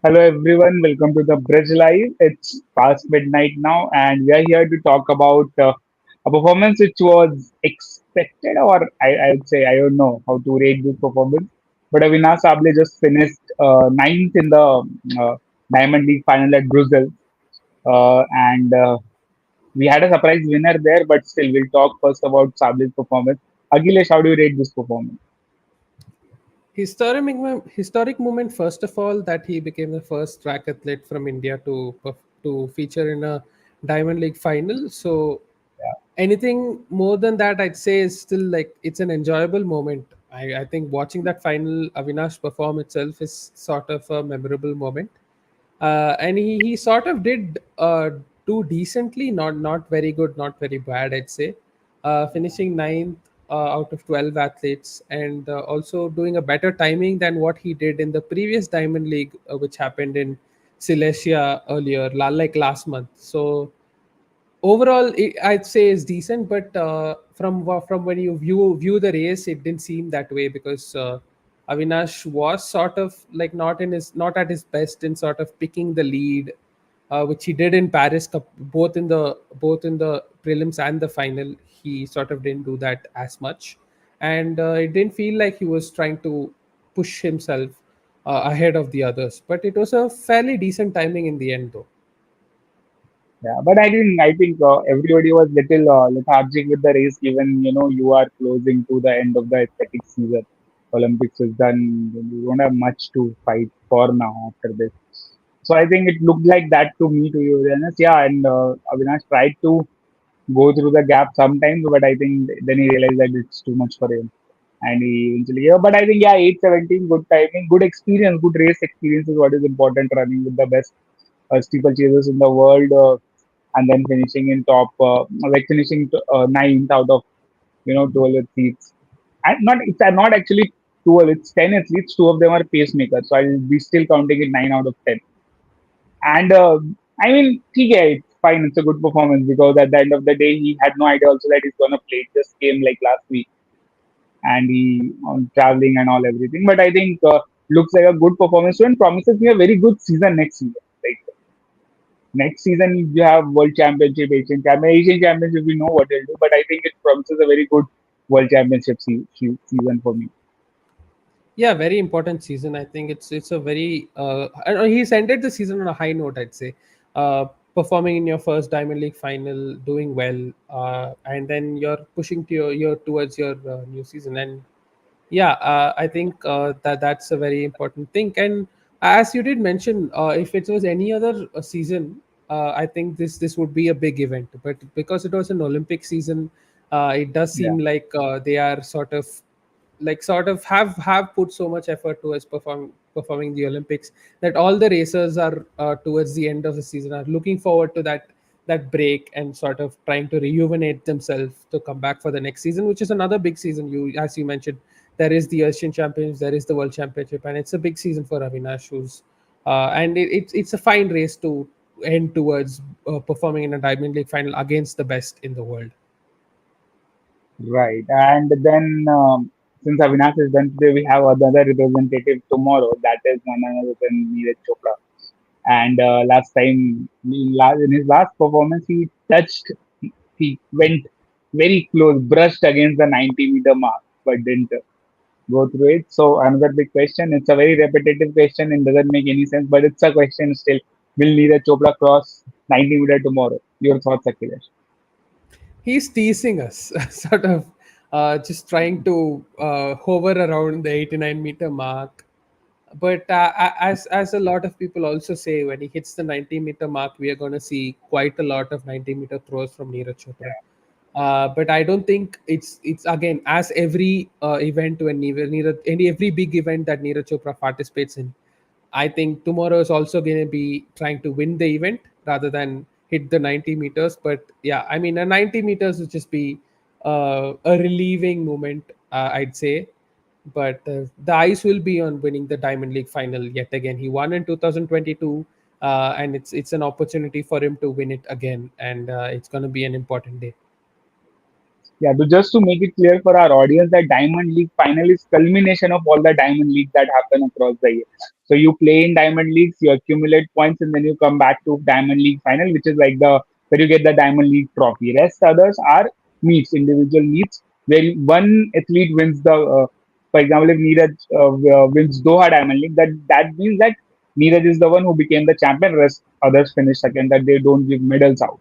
Hello everyone, welcome to the Bridge Live. It's past midnight now, and we are here to talk about a performance which was expected, or I would say I don't know how to rate this performance. But Avinash Sable just finished ninth in the Diamond League final at Brussels, and we had a surprise winner there. But still, we'll talk first about Sable's performance. Agilesh, how do you rate this performance? Historic moment. First of all, that he became the first track athlete from India to feature in a Diamond League final. So anything more than that, I'd say, is still like it's an enjoyable moment. I think watching that final Avinash perform itself is sort of a memorable moment. And he sort of did do decently, not very good, not very bad, I'd say. Finishing ninth out of 12 athletes, and also doing a better timing than what he did in the previous Diamond League, which happened in Silesia earlier, like last month. So overall, I'd say is decent, but from when you view the race, it didn't seem that way because Avinash was sort of like not at his best in sort of picking the lead, which he did in Paris Cup, both in the prelims and the final. He sort of didn't do that as much, and it didn't feel like he was trying to push himself ahead of the others. But it was a fairly decent timing in the end, though. Yeah, but I think everybody was little lethargic with the race, given you are closing to the end of the athletic season. Olympics is done. You don't have much to fight for now after this. So I think it looked like that to me, to you, honest. Yeah, and Avinash tried to go through the gap sometimes, but I think then he realized that it's too much for him, and he eventually. Yeah, but I think yeah, 8:17, good timing, good experience, good race experience is what is important. Running with the best steeplechasers in the world. And then finishing in top, like finishing ninth out of 12 athletes. And not actually 12, it's 10 athletes. Two of them are pacemakers, so I'll be still counting it 9 out of 10. And I mean, okay, it's fine. It's a good performance because at the end of the day, he had no idea also that he's gonna play. It just came like last week, and he on traveling and all everything. But I think looks like a good performance and promises me a very good season next season. Like next season, you have World Championship, Asian Championship. We know what they'll do, but I think it promises a very good World Championship season for me. Yeah, very important season. I think it's a very he's ended the season on a high note, I'd say. Performing in your first Diamond League final, doing well, and then you're pushing to your towards your new season. And yeah, I think that's a very important thing. And as you did mention, if it was any other season, I think this would be a big event. But because it was an Olympic season, it does Yeah, seem like they are sort of have put so much effort towards performing the Olympics that all the racers are towards the end of the season are looking forward to that break and sort of trying to rejuvenate themselves to come back for the next season, which is another big season. As you mentioned, there is the Asian Champions, there is the World Championship, and it's a big season for Avinash, who's and it's a fine race to end towards performing in a Diamond League final against the best in the world. right. And then since Avinash is done today, we have another representative tomorrow. That is none other than Neeraj Chopra. And last time, in his last performance, he went very close, brushed against the 90-meter mark, but didn't go through it. So another big question. It's a very repetitive question and doesn't make any sense, but it's a question still. Will Neeraj Chopra cross 90-meter tomorrow? Your thoughts, Akhilesh? He's teasing us, sort of just trying to hover around the 89-meter mark. But as a lot of people also say, when he hits the 90-meter mark, we are going to see quite a lot of 90-meter throws from Neeraj Chopra. But I don't think it's again, as every event when every big event that Neeraj Chopra participates in, I think tomorrow is also going to be trying to win the event rather than hit the 90 meters. But yeah, I mean, a 90 meters would just be a relieving moment, I'd say. But the eyes will be on winning the Diamond League final yet again. He won in 2022, and it's an opportunity for him to win it again, and it's going to be an important day. Yeah, to just to make it clear for our audience that Diamond League final is culmination of all the Diamond Leagues that happen across the year. So you play in Diamond Leagues, you accumulate points, and then you come back to Diamond League final, which is like the where you get the Diamond League trophy. Rest others are meets, individual meets, where one athlete wins the. For example, if Neeraj wins Doha Diamond League, that means that Neeraj is the one who became the champion. Rest others finish second. That they don't give medals out.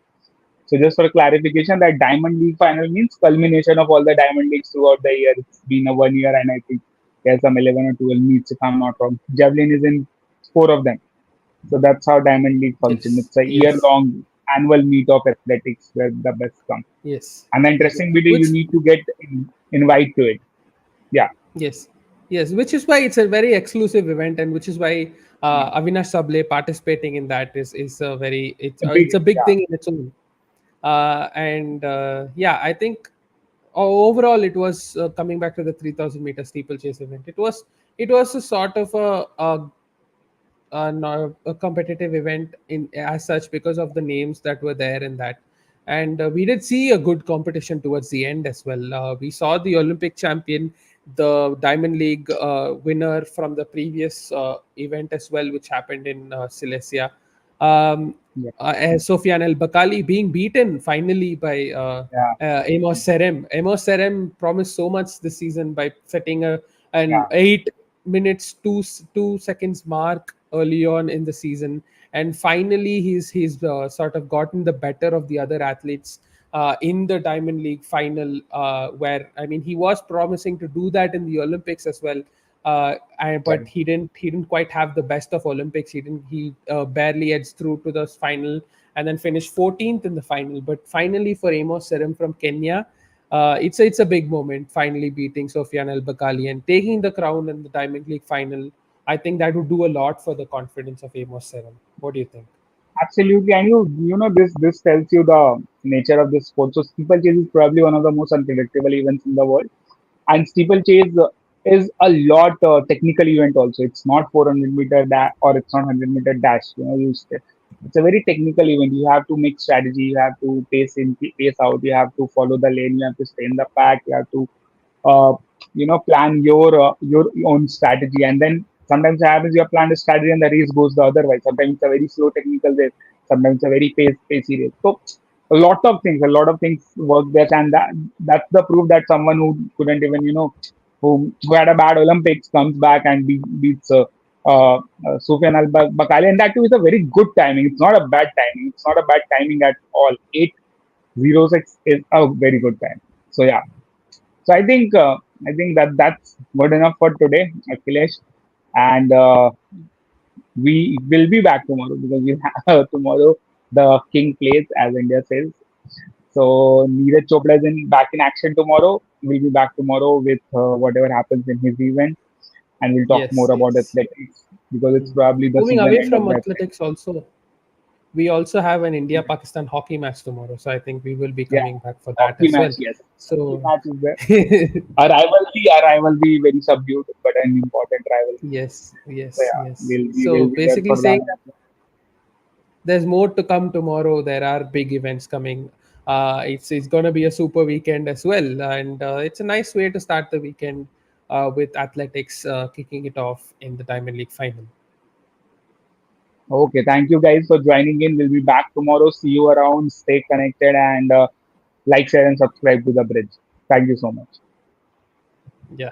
So just for clarification, that Diamond League final means culmination of all the Diamond Leagues throughout the year. It's been a 1 year, and I think there's some 11 or 12 meets, if I'm not wrong. Javelin is in four of them. So that's how Diamond League functions. Yes, It's a yes, year-long annual meet of athletics where the best come. yes, And the yes. interesting bit is Which you need to get invite to it. Yeah, Yes, yes, which is why it's a very exclusive event, and which is why yeah. Avinash Sable participating in that is a very It's a big, it's a big yeah, thing in its own. And yeah, I think overall it was coming back to the 3,000 meter steeplechase event. It was a sort of a competitive event in as such because of the names that were there in that. And we did see a good competition towards the end as well. We saw the Olympic champion, the Diamond League winner from the previous event as well, which happened in Silesia. um, yeah, Sofiane El Bakali being beaten finally by yeah, Amos Serem. Amos Serem promised so much this season by setting an yeah. 8 minutes 2 seconds mark early on in the season, and finally he's sort of gotten the better of the other athletes in the Diamond League final, where I mean he was promising to do that in the Olympics as well. But Right. he didn't quite have the best of Olympics. He barely edged through to the final and then finished 14th in the final. But finally, for Amos Serem from Kenya, it's a big moment. Finally beating Sofiane El Bakali and taking the crown in the Diamond League final. I think that would do a lot for the confidence of Amos Serem. What do you think? Absolutely, and you know this tells you the nature of this sport. So steeplechase is probably one of the most unpredictable events in the world, and steeplechase is a lot technical event also. It's not 400-meter dash or it's not 100-meter dash. It's a very technical event. You have to make strategy. You have to pace in, pace out. You have to follow the lane. You have to stay in the pack. You have to uh, plan your own strategy, and then sometimes it happens you have planned a strategy and the race goes the other way. Sometimes it's a very slow technical race, sometimes it's a very pacey race. So a lot of things work there, and that's the proof that someone who couldn't even who had a bad Olympics comes back and beats Sufyan Al Bakali, and that too is a very good timing. It's not a bad timing. It's not a bad timing at all. 8:06 is a very good time. So yeah, so I think that's good enough for today, Akhilesh, and we will be back tomorrow because we have tomorrow the king plays, as India says. So Neeraj Chopra is back in action tomorrow. We'll be back tomorrow with whatever happens in his event, and we'll talk more Yes, about yes. athletics because it's Mm. probably the Moving season away end of from the athletics. athletics, also, we also have an India Pakistan hockey match tomorrow. So I think we will be Yeah, coming back for that hockey as match. well. Yes, hockey So, match is there. A rivalry very subdued, but an important rivalry. yes, So yes, yeah, yes. we'll So be there basically for that. saying there's more to come tomorrow. There are big events coming. It's going to be a super weekend as well, and it's a nice way to start the weekend with athletics kicking it off in the Diamond League final. Okay, thank you guys for joining in. We'll be back tomorrow. See you around. Stay connected and like, share, and subscribe to the bridge. Thank you so much. Yeah.